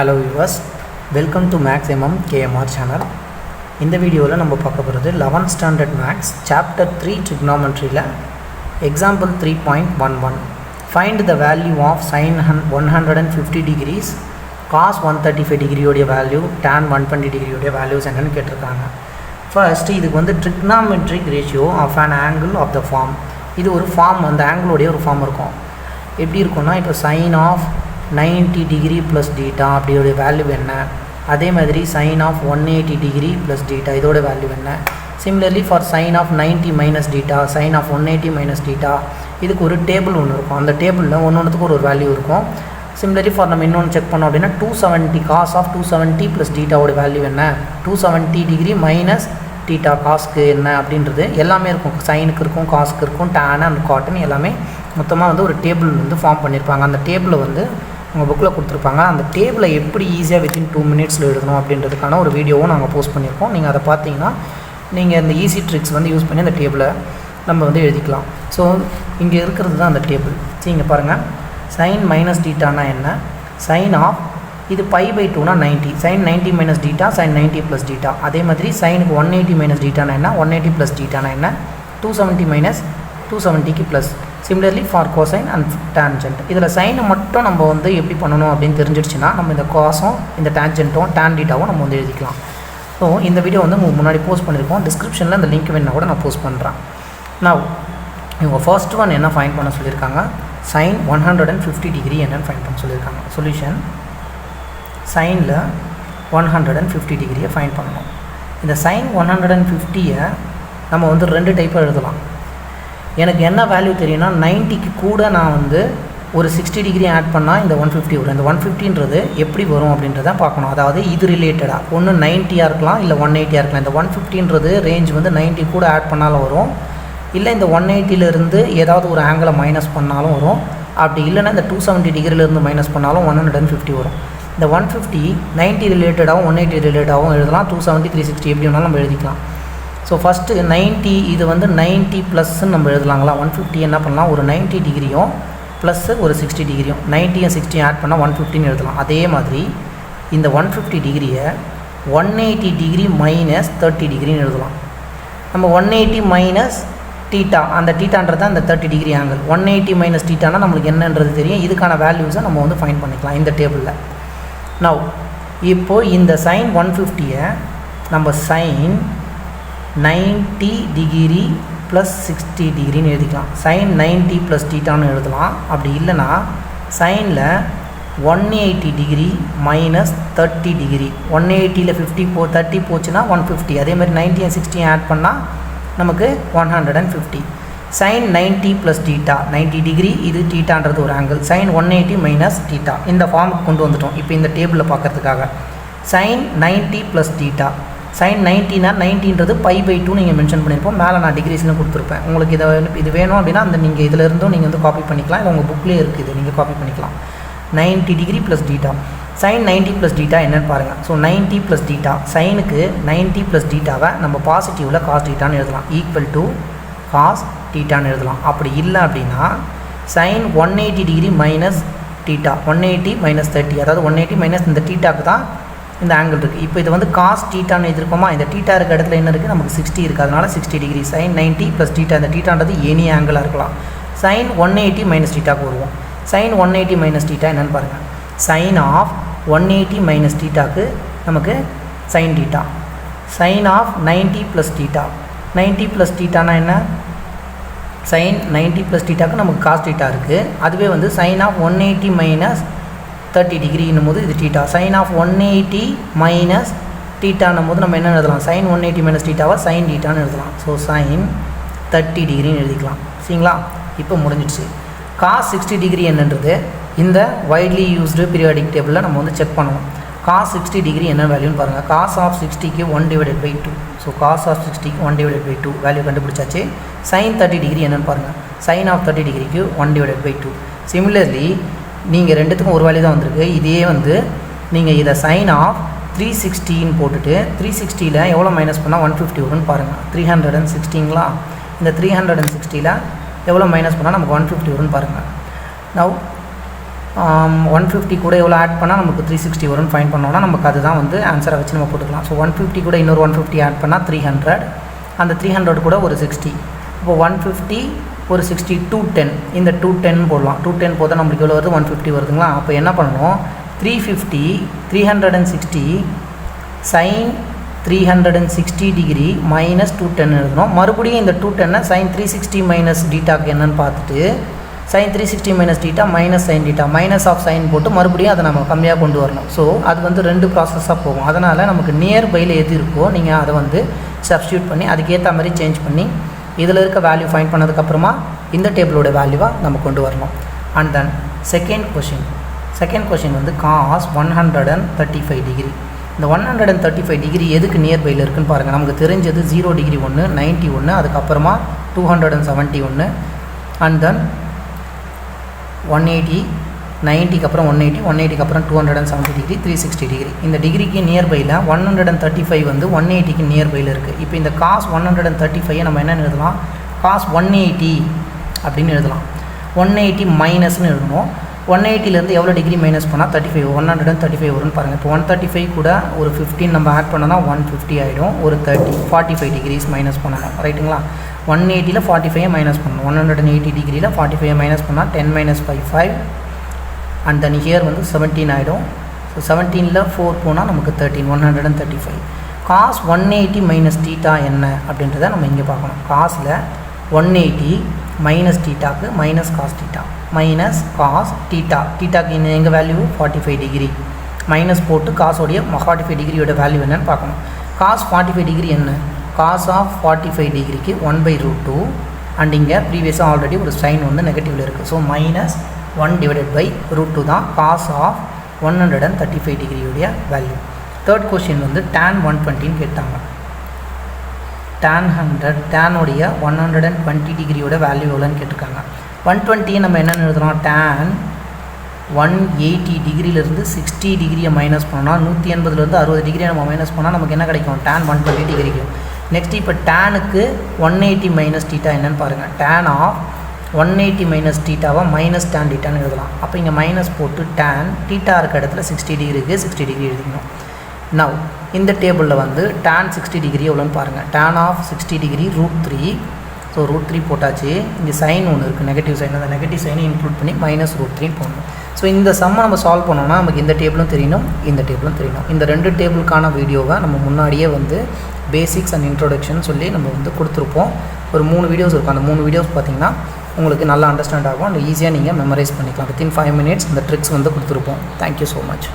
Hello viewers, welcome to mathsmmkmr channel. இந்த வீடியோவில் நம்ம பார்க்க போகிறது 11th standard maths Chapter-3 trigonometry example 3.11 find the value of sin 150 degrees cos 135 degree உடைய value tan 120 degree உடைய values என்னன்னு கேட்டிருக்காங்க. ஃபர்ஸ்ட் இதுக்கு வந்து trigonometric ratio of an angle of the form. இது ஒரு ஃபார்ம், அந்த ஆங்கிள் உடைய ஒரு ஃபார்ம் இருக்கும். எப்படி இருக்கும்னா இப்போ sin of 90 degree plus theta அப்படியோட value என்ன, அதே மாதிரி sin of 180 degree plus theta இதோட வேல்யூ என்ன. Similarly for sin of 90 minus theta, sin of 180 minus theta இதுக்கு ஒரு டேபிள் ஒன்று இருக்கும். அந்த டேபிளில் ஒன்றுத்துக்கு ஒரு வேல்யூ இருக்கும். சிமிலர்லி ஃபார் நம்ம இன்னொன்று செக் பண்ணோம் அப்படின்னா 270 cos of 270 plus thetaவோட வேல்யூ என்ன, 270 degree minus theta காஸ்க்கு என்ன அப்படின்றது எல்லாமே இருக்கும். சைனுக்கு இருக்கும், காஸ்க்கு இருக்கும், tan அண்ட் காட்டன் எல்லாமே மொத்தமாக வந்து ஒரு டேபிள் வந்து ஃபார்ம் பண்ணியிருப்பாங்க. அந்த டேபிளில் வந்து உங்கள் புக்கில் கொடுத்துருப்பாங்க. அந்த டேபிளை எப்படி ஈஸியாக வித்தின் 2 minutes எழுதணும் அப்படின்றதுக்கான ஒரு வீடியோவும் நாங்கள் போஸ்ட் பண்ணியிருக்கோம். நீங்கள் அதை பார்த்தீங்கன்னா நீங்கள் இந்த ஈஸி ட்ரிக்ஸ் வந்து யூஸ் பண்ணி அந்த டேபிளை நம்ம வந்து எழுதிக்கலாம். ஸோ இங்கே இருக்கிறது தான் அந்த டேபிள். சரி, இங்கே பாருங்கள், சைன் மைனஸ் டீட்டானா என்ன, சைன் ஆஃப் இது π/2னா 90, sine 90 minus theta, sine 90 plus theta. அதே மாதிரி சைனுக்கு 180 மைனஸ் டீட்டானா என்ன, 180 ப்ளஸ் டீட்டானா என்ன, 270 மைனஸ் 270க்கு plus. Similarly for cosine and tangent. இதில் சைனை மட்டும் நம்ம வந்து எப்படி பண்ணணும் அப்படின்னு தெரிஞ்சிடுச்சுன்னா நம்ம இந்த காசும் இந்த டேன்ஜென்ட்டும் டேன் டீட்டாவும் நம்ம வந்து எழுதிக்கலாம். ஸோ இந்த வீடியோ வந்து உங்களுக்கு முன்னாடி போஸ்ட் பண்ணியிருக்கோம். டிஸ்கிரிப்ஷனில் இந்த லிங்க் வேணா கூட நான் போஸ்ட் பண்ணுறேன். நான் இவங்க ஃபர்ஸ்ட் ஒன் என்ன ஃபைண்ட் பண்ண சொல்லியிருக்காங்க, சைன் 150 டிகிரி என்னென்னு ஃபைண்ட் பண்ண சொல்லியிருக்காங்க. சொல்யூஷன், சைனில் 150 டிகிரியை ஃபைண்ட் பண்ணணும். இந்த சைன் 150யை நம்ம வந்து 2 டைப்பாக எழுதலாம். எனக்கு என்ன வேல்யூ தெரியும்னா 90க்கு கூட நான் வந்து ஒரு 60 டிகிரி ஆட் பண்ணால் இந்த 150 வரும். இந்த 150ன்றது எப்படி வரும் அப்படின்றத பார்க்கணும். அதாவது இது ரிலேட்டடாக ஒன்று 90யாக இருக்கலாம், இல்லை 180யாக இருக்கலாம். இந்த 150ன்றது ரேஞ்ச் வந்து 90 கூட ஆட் பண்ணாலும் வரும், இல்லை இந்த 180லேருந்து ஏதாவது ஒரு ஆங்கிளை மைனஸ் பண்ணாலும் வரும். அப்படி இல்லைன்னா இந்த 270 டிகிரிலேருந்து மைனஸ் பண்ணாலும் 150 வரும். இந்த 150 90 ரிலேட்டடாகவும் 180 ரிலேட்டடாகவும் எழுதலாம். 270 360 எப்படி வேணாலும் நம்ம எழுதிக்கலாம். ஸோ ஃபஸ்ட்டு 90 இது வந்து 90 ப்ளஸ்ன்னு நம்ம எழுதலாங்களா. 150 என்ன பண்ணலாம், ஒரு 90 டிகிரியும் ப்ளஸ்ஸு ஒரு 60 டிகிரியும் 90யும் 60யும் ஆட் பண்ணால் 150ன்னு எழுதலாம். அதே மாதிரி இந்த 150 டிகிரியை 180 டிகிரி மைனஸ் 30 டிகிரின்னு எழுதலாம். நம்ம 180 மைனஸ் டீட்டா, அந்த டீட்டான்றது தான் இந்த 30 டிகிரி ஆங்கிள். 180 மைனஸ் டீட்டானா நம்மளுக்கு என்னன்றது தெரியும். இதுக்கான வேல்யூஸை நம்ம வந்து ஃபைண்ட் பண்ணிக்கலாம் இந்த டேபிளில். நவ் இப்போது இந்த சைன் 150யை நம்ம சைன் 90 டிகிரி ப்ளஸ் 60 டிகிரின்னு எழுதிக்கலாம். சைன் 90 ப்ளஸ் டீட்டான்னு எழுதலாம். அப்படி இல்லைன்னா சைனில் 180 டிகிரி மைனஸ் 30 டிகிரி. 180ல் 30 போச்சுன்னா 150. அதே மாதிரி 90 and 60 ஆட் பண்ணால் நமக்கு 150. சைன் 90 ப்ளஸ் டீட்டா, 90 டிகிரி இது டீட்டான்றது ஒரு ஆங்கிள். சைன் 180 மைனஸ் டீட்டா இந்த ஃபார்முக்கு கொண்டு வந்துட்டோம் இப்போ இந்த டேபிளில் பார்க்குறதுக்காக. சைன் 90 ப்ளஸ் டீட்டா, சைன் 90னா 90ன்றது π/2 நீங்கள் மென்ஷன் பண்ணியிருப்போம். மேலே நான் டிகிரிஸ்னு கொடுத்துருப்பேன். உங்களுக்கு இது வேணும் அப்படின்னா அந்த நீங்கள் இதில் இருந்தும் நீங்கள் வந்து காப்பி பண்ணிக்கலாம், இல்லை உங்கள் புக்லேயே இருக்குது, நீங்கள் காப்பி பண்ணிக்கலாம். 90 degree plus theta, sine 90 plus theta என்னென்னு பாருங்கள். ஸோ 90 ப்ளஸ் டீட்டா, சைனுக்கு 90 ப்ளஸ் டீட்டாவை நம்ம பாசிட்டிவில் காஸ் டீட்டான்னு எழுதலாம், ஈக்குவல் டு காஸ் டீட்டான்னு எழுதலாம். அப்படி இல்லை அப்படின்னா sine 180 degree minus theta, 180 minus 30, அதாவது 180 மைனஸ் இந்த டீட்டாக்கு தான் இந்த ஆங்கிள் இருக்குது. இப்போ இது வந்து காஸ் டீட்டான்னு எழுதிருக்கோமா, இந்த டீட்டா இருக்க இடத்துல என்ன இருக்குது, நமக்கு 60 இருக்குது, அதனால் 60 டிகிரி. சைன் 90 ப்ளஸ் டீட்டா, இந்த டீட்டான்றது எனி ஆங்கிளாக இருக்கலாம். சைன் 180 மைனஸ் டீட்டாக்கு வருவோம். சைன் 180 மைனஸ் டீட்டா என்னென்னு பாருங்கள். சைன் ஆஃப் 180 மைனஸ் டீட்டாக்கு நமக்கு sine theta. Sine of 90 plus theta, 90 plus டீட்டானா என்ன, சைன் 90 ப்ளஸ் டீட்டாக்கு நமக்கு காஸ் டீட்டா இருக்குது. அதுவே வந்து சைன் ஆஃப் 180 மைனஸ் 30 டிகிரின்னும் போது இது டீட்டா. சைன் ஆஃப் 180 மைனஸ் டீட்டான்னும் போது நம்ம என்ன எழுதலாம், சைன் 180 மைனஸ் டீட்டாவை சைன் டீட்டான்னு எழுதலாம். ஸோ சைன் 30 டிகிரின்னு எழுதிக்கலாம். சரிங்களா, இப்போ முடிஞ்சிடுச்சு. காஸ் 60 டிகிரி என்னன்றது இந்த வைட்லி யூஸ்டு பீரியாடிக் டேபிளில் நம்ம வந்து செக் பண்ணணும். காஸ் 60 டிகிரி என்ன வேல்யூன்னு பாருங்கள். காஸ் ஆஃப் 60க்கு 1/2. ஸோ காஸ் ஆஃப் 60க்கு 1/2 வேல்யூ கண்டுபிடிச்சாச்சு. சைன் 30 டிகிரி என்னென்னு பாருங்கள். சைன் ஆஃப் 30 டிகிரிக்கு 1/2. சிமிலர்லி நீங்கள் ரெண்டுத்துக்கும் ஒரு வேல்யூ தான் வந்திருக்கு. இதே வந்து நீங்கள் இதை சைன் ஆஃப் 360ன்னு போட்டுட்டு 360ல் எவ்வளோ மைனஸ் பண்ணால் 150 வரும்னு பாருங்கள். 360ங்களா, இந்த 360ல் எவ்வளோ மைனஸ் பண்ணால் நமக்கு 150 வரும்னு பாருங்கள். நவ் 150 கூட எவ்வளோ ஆட் பண்ணால் நமக்கு 360 வரும்னு ஃபைண்ட் பண்ணோன்னா நமக்கு அதுதான் வந்து ஆன்சரை வச்சு நம்ம போட்டுக்கலாம். ஸோ 150 கூட இன்னொரு 150 ஆட் பண்ணால் 300, அந்த 300 கூட ஒரு 60. இப்போ 150 ஒரு 60 210, இந்த 210 போடலாம். 210 போதால் நம்மளுக்கு எவ்வளோ வருது 150 வருதுங்களா. அப்போ என்ன பண்ணணும் 350 360 sin 360 டிகிரி மைனஸ் 210 எழுதணும். மறுபடியும் இந்த 210 sin 360 மைனஸ் டீட்டாக்கு என்னன்னு பார்த்துட்டு sin 360 minus theta minus sine theta minus of sine போட்டு மறுபடியும் அதை நம்ம கம்மியாக கொண்டு வரணும். ஸோ அது வந்து 2 ப்ராசஸாக போகும். அதனால் நமக்கு நியர்பையில் எது இருக்கோ நீங்கள் அதை வந்து சப்ஸ்டியூட் பண்ணி அதுக்கேற்ற மாதிரி சேஞ்ச் பண்ணி இதில் இருக்க வேல்யூ ஃபைண்ட் பண்ணதுக்கப்புறமா இந்த டேபிளோட வேல்யூவாக நம்ம கொண்டு வரணும். அண்ட் தென் செகண்ட் கொஷின் வந்து cos 135 டிகிரி. இந்த 135 டிகிரி எதுக்கு நியர்பையில் இருக்குன்னு பாருங்கள். நமக்கு தெரிஞ்சது 0 டிகிரி 1, 90 1, அதுக்கப்புறமா 271, அண்ட் தென் 180, 90க்கு அப்புறம் 180, 180க்கு அப்புறம் 270 டிகிரி, 360 டிகிரி. இந்த டிகிரிக்கு நியர்பையில் 135 வந்து 180க்கு நியர்பையில் இருக்குது. இப்போ இந்த cos 135 நம்ம என்னென்னு எழுதலாம், cos 180 அப்படின்னு எழுதலாம். 180 மைனஸ்னு எழுதணும். 180லேருந்து எவ்வளோ டிகிரி மைனஸ் பண்ணால் 35 135 வரும்னு பாருங்கள். இப்போ 135 கூட ஒரு 15 நம்ம ஆட் பண்ணோன்னா 150 ஆகிடும். ஒரு 45 டிகிரிஸ் மைனஸ் பண்ணணும், ரைட்டுங்களா. 180ல் 45 மைனஸ் பண்ணணும். 180 டிகிரியில் 45 மைனஸ் பண்ணால் 10 மைனஸ் 5 அண்ட் தென் ஹியர் வந்து 17 ஆகிடும். ஸோ 17ல் 4 போனால் நமக்கு 13 135. cos 180 மைனஸ் டீட்டா என்ன அப்படின்றத நம்ம இங்கே பார்க்கணும். காஸில் 180 மைனஸ் டீட்டாக்கு minus cos theta minus cos டீட்டாக்கு எங்கள் வேல்யூ 45 டிகிரி மைனஸ் போட்டு காசோடைய 45 டிகிரியோட வேல்யூ என்னன்னு பார்க்கணும். cos 45 டிகிரி என்ன, cos ஆஃப் 45 டிகிரிக்கு 1/√2 அண்ட் இங்கே ப்ரீவியஸாக ஆல்ரெடி ஒரு சைன் வந்து நெகட்டிவில் இருக்குது. ஸோ -1 /√2 தான் cos ஆஃப் 135 டிகிரியோடைய வேல்யூ. தேர்ட் கொஸ்டின் வந்து tan 120ன்னு கேட்டாங்க. tan உடைய 120 டிகிரியோட வேல்யூ எவ்வளோன்னு கேட்டிருக்காங்க. 120 நம்ம என்னென்னு எழுதுகிறோம், tan 180 டிகிரியிலேருந்து 60 டிகிரியை மைனஸ் பண்ணோன்னா 180லேருந்து 60 டிகிரியை நம்ம மைனஸ் பண்ணால் நமக்கு என்ன கிடைக்கும், tan 120 டிகிரிக்கு. நெக்ஸ்ட் இப்போ டேனுக்கு 180 மைனஸ் டீட்டா என்னென்னு பாருங்கள். tan ஆஃப் 180 மைனஸ் டீட்டாவை மைனஸ் tan டீட்டான்னு எழுதலாம். அப்போ இங்கே மைனஸ் போட்டு tan டீட்டா இருக்க இடத்துல 60 டிகிரிக்கு 60 டிகிரி எழுதிக்கணும். நவ் இந்த டேபிளில் வந்து tan 60 டிகிரி எவ்வளோன்னு பாருங்கள். tan of 60 degree √3. ஸோ √3 போட்டாச்சு. இங்கே சைன் ஒன்று இருக்குது, நெகட்டிவ் சைன். அந்த நெகட்டிவ் சைனை இன்க்ளூட் பண்ணி -√3 போடணும். ஸோ இந்த சம்மை நம்ம சால்வ் பண்ணோன்னா நமக்கு இந்த டேபிளும் தெரியணும், இந்த டேபிளும் தெரியணும். இந்த 2 டேபிளுக்கான வீடியோவை நம்ம முன்னாடியே வந்து பேசிக்ஸ் அண்ட் இன்ட்ரோடக்ஷன் சொல்லி நம்ம வந்து கொடுத்துருப்போம். ஒரு 3 வீடியோஸ் இருக்கும். அந்த 3 வீடியோஸ் பார்த்திங்கன்னா உங்களுக்கு நல்லா அண்டர்ஸ்டாண்ட் ஆகும் அண்ட் ஈஸியாக நீங்கள் மெமரைஸ் பண்ணிக்கலாம். வித்தின் 5 minutes இந்த ட்ரிக்ஸ் வந்து கொடுத்துருப்போம். Thank you so much.